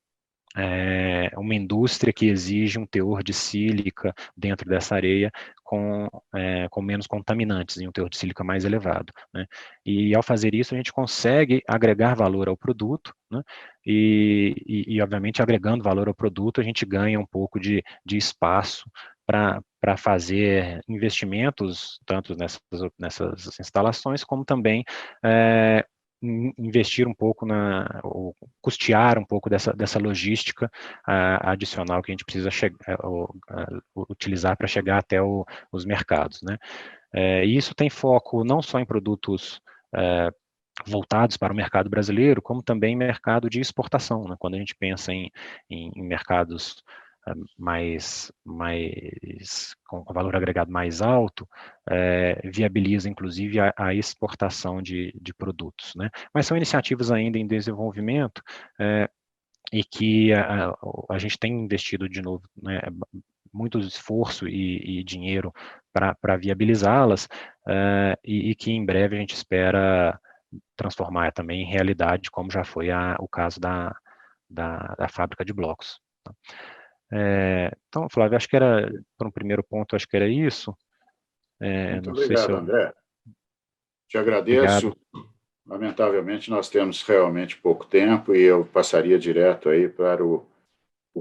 uma indústria que exige um teor de sílica dentro dessa areia com menos contaminantes, e um teor de sílica mais elevado, né? E ao fazer isso, a gente consegue agregar valor ao produto, né? E obviamente, agregando valor ao produto, a gente ganha um pouco de espaço para fazer investimentos, tanto nessas instalações, como também investir um pouco ou custear um pouco dessa logística adicional que a gente precisa utilizar para chegar até os mercados, né? E isso tem foco não só em produtos voltados para o mercado brasileiro, como também mercado de exportação, né? Quando a gente pensa em mercados com valor agregado mais alto, viabiliza, inclusive, a exportação de produtos, né? Mas são iniciativas ainda em desenvolvimento, e que a gente tem investido, de novo, né, muito esforço e dinheiro para viabilizá-las, e que em breve a gente espera transformar também em realidade, como já foi o caso da fábrica de blocos. Então, Flávio, acho que era, para um primeiro ponto, acho que era isso. Muito não sei obrigado, se eu... André. Te agradeço. Obrigado. Lamentavelmente, nós temos realmente pouco tempo e eu passaria direto aí para o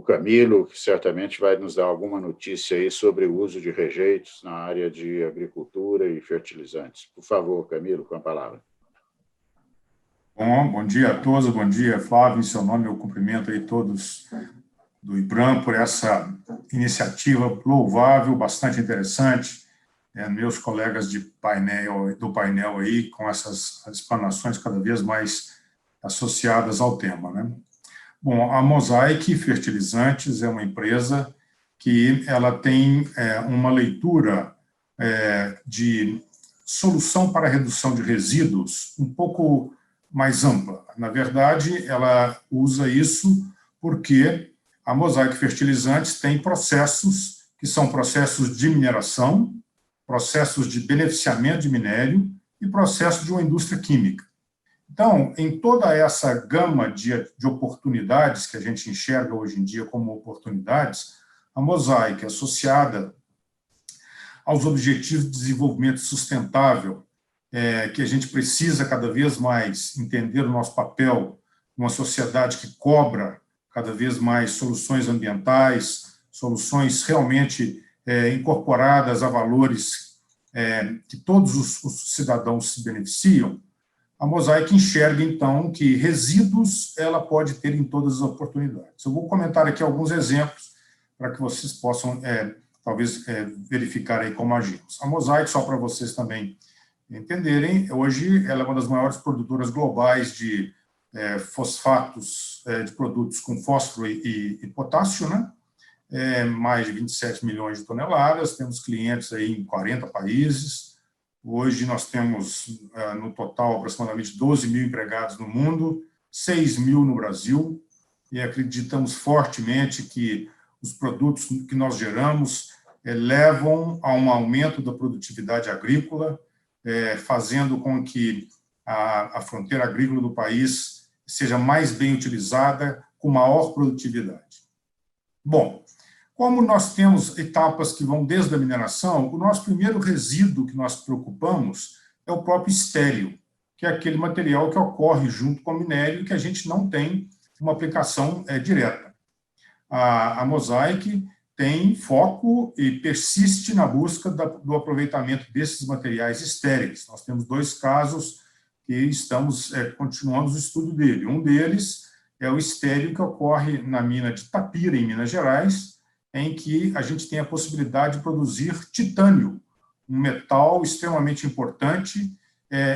Camilo, que certamente vai nos dar alguma notícia aí sobre o uso de rejeitos na área de agricultura e fertilizantes. Por favor, Camilo, com a palavra. Bom dia a todos, bom dia, Flávio, em seu nome eu cumprimento aí todos do IBRAM por essa iniciativa louvável, bastante interessante, meus colegas do painel aí, com essas explanações cada vez mais associadas ao tema, né? Bom, a Mosaic Fertilizantes é uma empresa que ela tem uma leitura de solução para a redução de resíduos um pouco mais ampla. Na verdade, ela usa isso porque a Mosaic Fertilizantes tem processos que são processos de mineração, processos de beneficiamento de minério e processos de uma indústria química. Então, em toda essa gama de oportunidades que a gente enxerga hoje em dia como oportunidades, a Mosaic, associada aos Objetivos de Desenvolvimento Sustentável, que a gente precisa cada vez mais entender o nosso papel numa sociedade que cobra cada vez mais soluções ambientais, soluções realmente incorporadas a valores que todos os cidadãos se beneficiam. A Mosaic enxerga, então, que resíduos ela pode ter em todas as oportunidades. Eu vou comentar aqui alguns exemplos para que vocês possam, talvez, verificar aí como agimos. A Mosaic, só para vocês também entenderem, hoje ela é uma das maiores produtoras globais de fosfatos, de produtos com fósforo e potássio, né? Mais de 27 milhões de toneladas, temos clientes aí em 40 países. Hoje nós temos, no total, aproximadamente 12 mil empregados no mundo, 6 mil no Brasil, e acreditamos fortemente que os produtos que nós geramos levam a um aumento da produtividade agrícola, fazendo com que a fronteira agrícola do país seja mais bem utilizada, com maior produtividade. Bom, como nós temos etapas que vão desde a mineração, o nosso primeiro resíduo que nós preocupamos é o próprio estéril, que é aquele material que ocorre junto com o minério e que a gente não tem uma aplicação direta. A Mosaic tem foco e persiste na busca do aproveitamento desses materiais estéreis. Nós temos 2 casos que estamos continuando o estudo dele. Um deles é o estéril que ocorre na mina de Tapira, em Minas Gerais, em que a gente tem a possibilidade de produzir titânio, um metal extremamente importante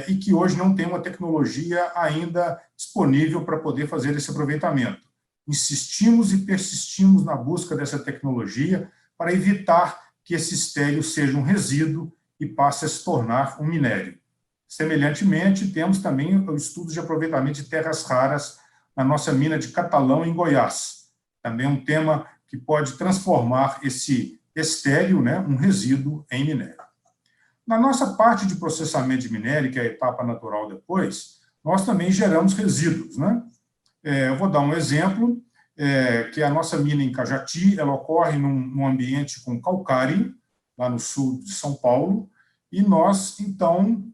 e que hoje não tem uma tecnologia ainda disponível para poder fazer esse aproveitamento. Insistimos e persistimos na busca dessa tecnologia para evitar que esse estéril seja um resíduo e passe a se tornar um minério. Semelhantemente, temos também o estudo de aproveitamento de terras raras na nossa mina de Catalão, em Goiás. Também um tema que pode transformar esse estéril, né, um resíduo, em minério. Na nossa parte de processamento de minério, que é a etapa natural depois, nós também geramos resíduos, né? Eu vou dar um exemplo, que a nossa mina em Cajati, ela ocorre num ambiente com calcário, lá no sul de São Paulo, e nós, então,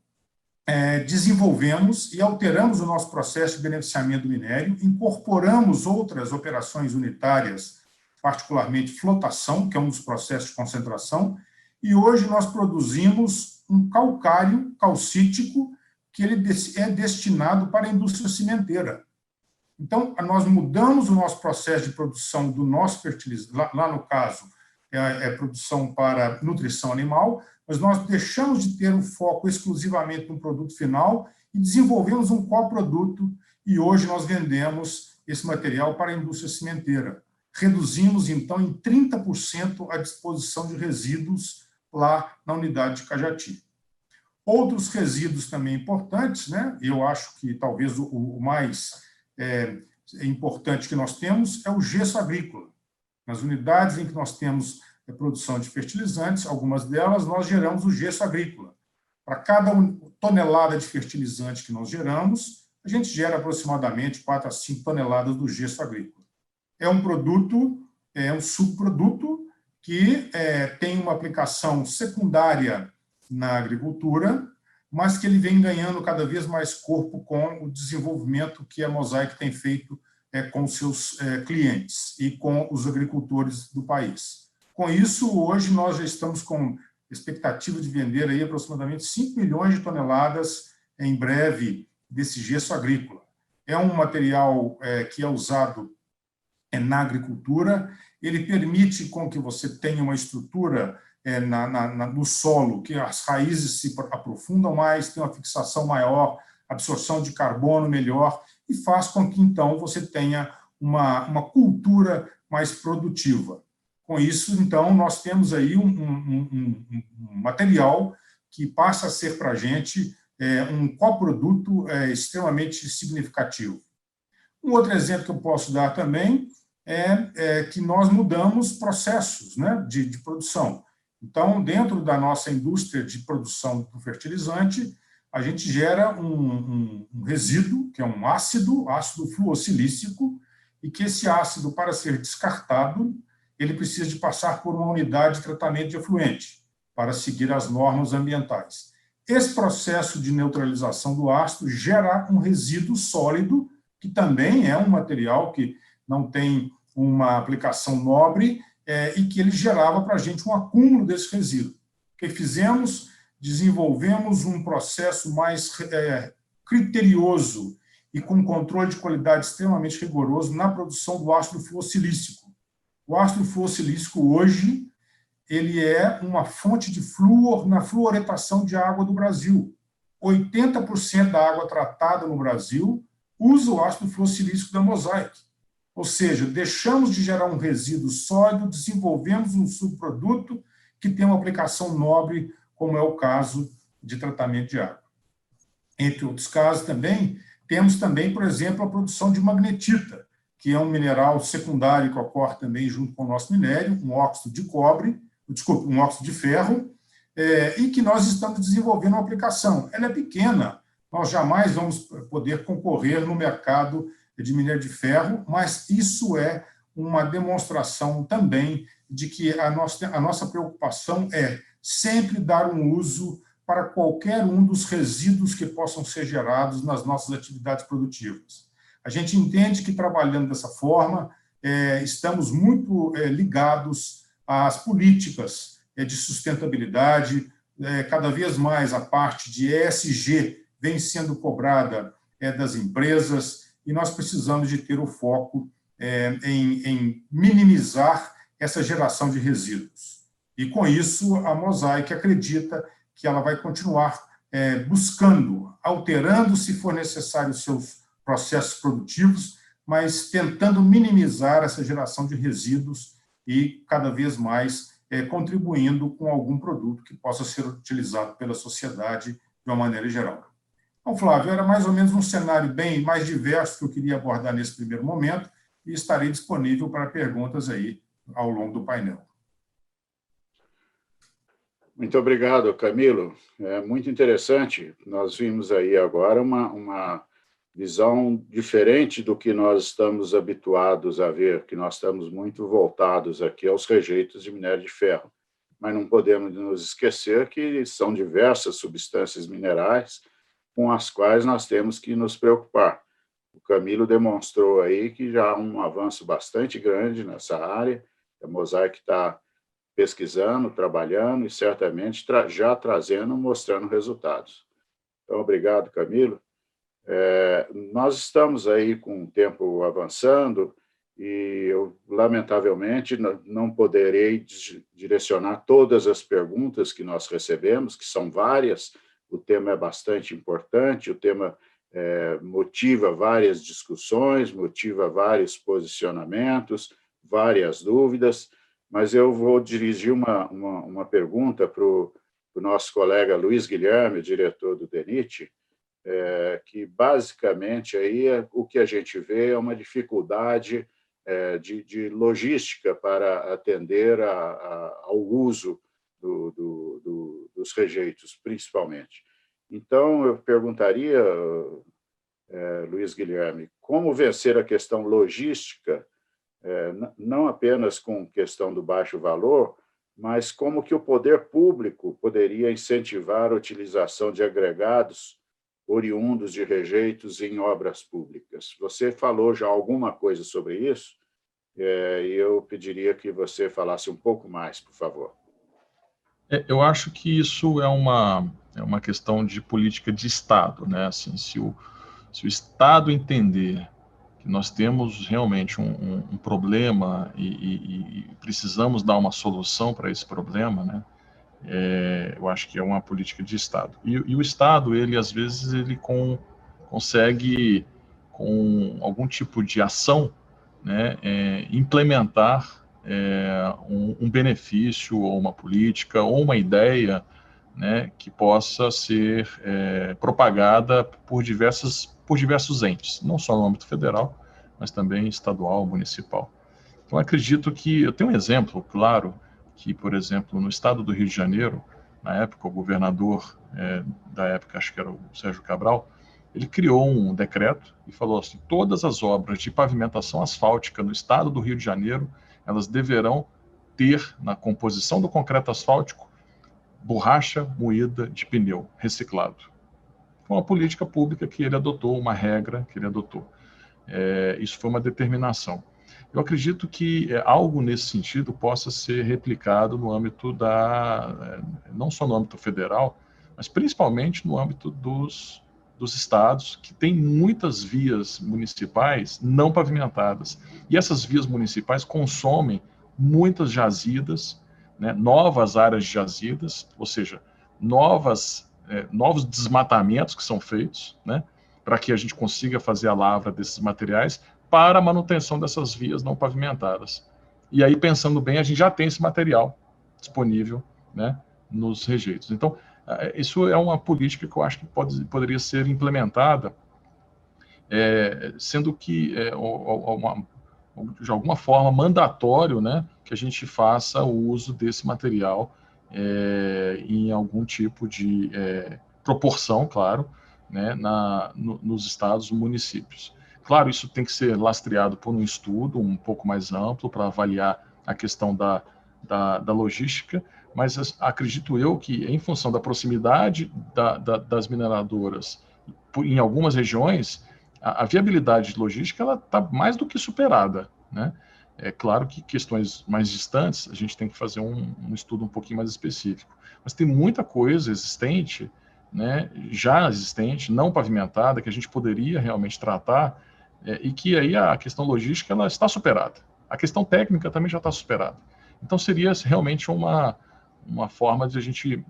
desenvolvemos e alteramos o nosso processo de beneficiamento do minério, incorporamos outras operações unitárias, particularmente flotação, que é um dos processos de concentração, e hoje nós produzimos um calcário calcítico que ele é destinado para a indústria cimenteira. Então, nós mudamos o nosso processo de produção do nosso fertilizante, lá no caso, produção para nutrição animal, mas nós deixamos de ter um foco exclusivamente no produto final e desenvolvemos um coproduto, e hoje nós vendemos esse material para a indústria cimenteira. reduzimos, então, em 30% a disposição de resíduos lá na unidade de Cajati. Outros resíduos também importantes, né? Eu acho que talvez o mais importante que nós temos é o gesso agrícola. Nas unidades em que nós temos produção de fertilizantes, algumas delas nós geramos o gesso agrícola. Para cada tonelada de fertilizante que nós geramos, a gente gera aproximadamente 4 a 5 toneladas do gesso agrícola. É um produto, é um subproduto que tem uma aplicação secundária na agricultura, mas que ele vem ganhando cada vez mais corpo com o desenvolvimento que a Mosaic tem feito com seus clientes e com os agricultores do país. Com isso, hoje nós já estamos com expectativa de vender aí aproximadamente 5 milhões de toneladas em breve desse gesso agrícola. É um material que é usado na agricultura, ele permite com que você tenha uma estrutura no solo, que as raízes se aprofundam mais, tem uma fixação maior, absorção de carbono melhor, e faz com que, então, você tenha uma cultura mais produtiva. Com isso, então, nós temos aí um material que passa a ser para a gente um coproduto extremamente significativo. Um outro exemplo que eu posso dar também é que nós mudamos processos, né, de produção. Então, dentro da nossa indústria de produção do fertilizante, a gente gera um resíduo, que é um ácido fluossilícico, e que esse ácido, para ser descartado, ele precisa de passar por uma unidade de tratamento de efluente, para seguir as normas ambientais. Esse processo de neutralização do ácido gera um resíduo sólido, que também é um material que não tem uma aplicação nobre, e que ele gerava para a gente um acúmulo desse resíduo. O que fizemos? Desenvolvemos um processo mais criterioso e com controle de qualidade extremamente rigoroso na produção do ácido fluossilícico. O ácido fluossilícico, hoje, ele é uma fonte de flúor na fluoretação de água do Brasil. 80% da água tratada no Brasil usa o ácido fluossilícico da Mosaic. Ou seja, deixamos de gerar um resíduo sólido, desenvolvemos um subproduto que tem uma aplicação nobre, como é o caso de tratamento de água. Entre outros casos também, temos também, por exemplo, a produção de magnetita, que é um mineral secundário que ocorre também junto com o nosso minério, um óxido de ferro, e que nós estamos desenvolvendo uma aplicação. Ela é pequena, nós jamais vamos poder concorrer no mercado de minério de ferro, mas isso é uma demonstração também de que a nossa preocupação é sempre dar um uso para qualquer um dos resíduos que possam ser gerados nas nossas atividades produtivas. A gente entende que, trabalhando dessa forma, estamos muito ligados às políticas de sustentabilidade, cada vez mais a parte de ESG vem sendo cobrada das empresas, e nós precisamos de ter o foco em minimizar essa geração de resíduos. E, com isso, a Mosaic acredita que ela vai continuar buscando, alterando, se for necessário, os seus processos produtivos, mas tentando minimizar essa geração de resíduos e, cada vez mais, contribuindo com algum produto que possa ser utilizado pela sociedade de uma maneira geral. Então, Flávio, era mais ou menos um cenário bem mais diverso que eu queria abordar nesse primeiro momento, e estarei disponível para perguntas aí ao longo do painel. Muito obrigado, Camilo. É muito interessante. Nós vimos aí agora uma visão diferente do que nós estamos habituados a ver, que nós estamos muito voltados aqui aos rejeitos de minério de ferro. Mas não podemos nos esquecer que são diversas substâncias minerais com as quais nós temos que nos preocupar. O Camilo demonstrou aí que já há um avanço bastante grande nessa área, a Mosaic está pesquisando, trabalhando e certamente já trazendo, mostrando resultados. Então, obrigado, Camilo. Nós estamos aí com o tempo avançando e eu, lamentavelmente, não poderei direcionar todas as perguntas que nós recebemos, que são várias. O tema é bastante importante, o tema motiva várias discussões, motiva vários posicionamentos, várias dúvidas, mas eu vou dirigir uma pergunta para o nosso colega Luiz Guilherme, diretor do DENIT, que basicamente aí o que a gente vê é uma dificuldade de logística para atender ao uso dos rejeitos, principalmente. Então, eu perguntaria, Luiz Guilherme, como vencer a questão logística, não apenas com questão do baixo valor, mas como que o poder público poderia incentivar a utilização de agregados oriundos de rejeitos em obras públicas. Você falou já alguma coisa sobre isso, e eu pediria que você falasse um pouco mais, por favor. Eu acho que isso é uma questão de política de Estado, né? Assim, se o Estado entender que nós temos realmente um problema e precisamos dar uma solução para esse problema, né? Eu acho que é uma política de Estado. E o Estado, ele às vezes, ele consegue, com algum tipo de ação, né, implementar um benefício, ou uma política, ou uma ideia, né, que possa ser propagada por diversos entes, não só no âmbito federal, mas também estadual, municipal. Então, acredito que, eu tenho um exemplo claro, que, por exemplo, no estado do Rio de Janeiro, na época, o governador da época, acho que era o Sérgio Cabral, ele criou um decreto e falou assim, todas as obras de pavimentação asfáltica no estado do Rio de Janeiro, elas deverão ter, na composição do concreto asfáltico, borracha moída de pneu reciclado. Foi uma política pública que ele adotou, uma regra que ele adotou. Isso foi uma determinação. Eu acredito que algo nesse sentido possa ser replicado no âmbito não só no âmbito federal, mas principalmente no âmbito dos estados, que tem muitas vias municipais não pavimentadas. E essas vias municipais consomem muitas jazidas, né, novas áreas de jazidas, ou seja, novos desmatamentos que são feitos, né, para que a gente consiga fazer a lavra desses materiais para a manutenção dessas vias não pavimentadas. E aí, pensando bem, a gente já tem esse material disponível, né, nos rejeitos. Então, isso é uma política que eu acho que poderia ser implementada, sendo que, de alguma forma, mandatório, né, que a gente faça o uso desse material em algum tipo de proporção, claro, né, nos estados e municípios. Claro, isso tem que ser lastreado por um estudo um pouco mais amplo para avaliar a questão da logística, mas acredito eu que, em função da proximidade das mineradoras, em algumas regiões, a viabilidade logística ela está mais do que superada, né? É claro que questões mais distantes, a gente tem que fazer um estudo um pouquinho mais específico. Mas tem muita coisa existente, né, já existente, não pavimentada, que a gente poderia realmente tratar, e que aí a questão logística ela está superada. A questão técnica também já está superada. Então, seria realmente uma forma de a gente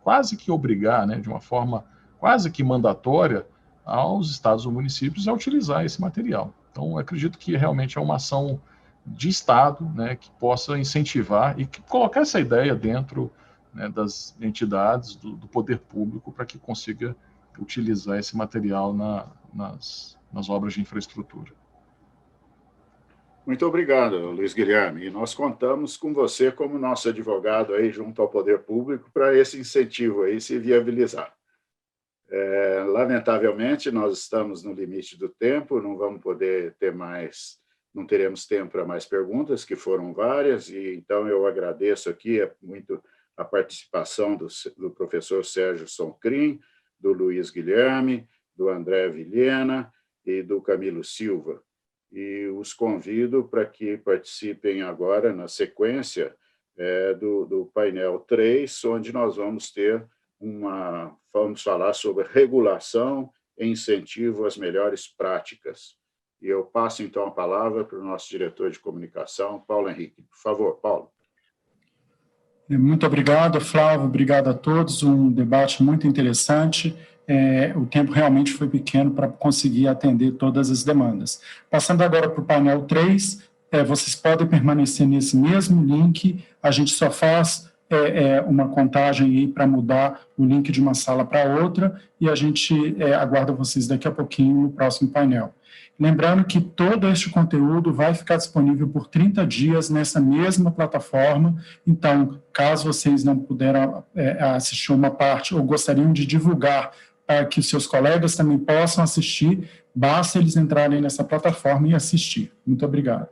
quase que obrigar, né, de uma forma quase que mandatória, aos estados ou municípios a utilizar esse material. Então, eu acredito que realmente é uma ação de Estado, né, que possa incentivar e que colocar essa ideia dentro, né, das entidades, do poder público, para que consiga utilizar esse material nas obras de infraestrutura. Muito obrigado, Luiz Guilherme. E nós contamos com você como nosso advogado aí junto ao poder público para esse incentivo aí se viabilizar. Lamentavelmente, nós estamos no limite do tempo, não vamos poder ter mais, não teremos tempo para mais perguntas, que foram várias, e então eu agradeço aqui muito a participação do professor Sérgio Soncrim, do Luiz Guilherme, do André Vilhena e do Camilo Silva. E os convido para que participem agora, na sequência, do painel 3, onde nós vamos vamos falar sobre regulação e incentivo às melhores práticas. E eu passo, então, a palavra para o nosso diretor de comunicação, Paulo Henrique. Por favor, Paulo. Muito obrigado, Flávio. Obrigado a todos. Um debate muito interessante. O tempo realmente foi pequeno para conseguir atender todas as demandas. Passando agora para o painel 3, vocês podem permanecer nesse mesmo link, a gente só faz uma contagem aí para mudar o link de uma sala para outra, e a gente aguarda vocês daqui a pouquinho no próximo painel. Lembrando que todo este conteúdo vai ficar disponível por 30 dias nessa mesma plataforma, então, caso vocês não puderam assistir uma parte ou gostariam de divulgar para que seus colegas também possam assistir, basta eles entrarem nessa plataforma e assistir. Muito obrigado.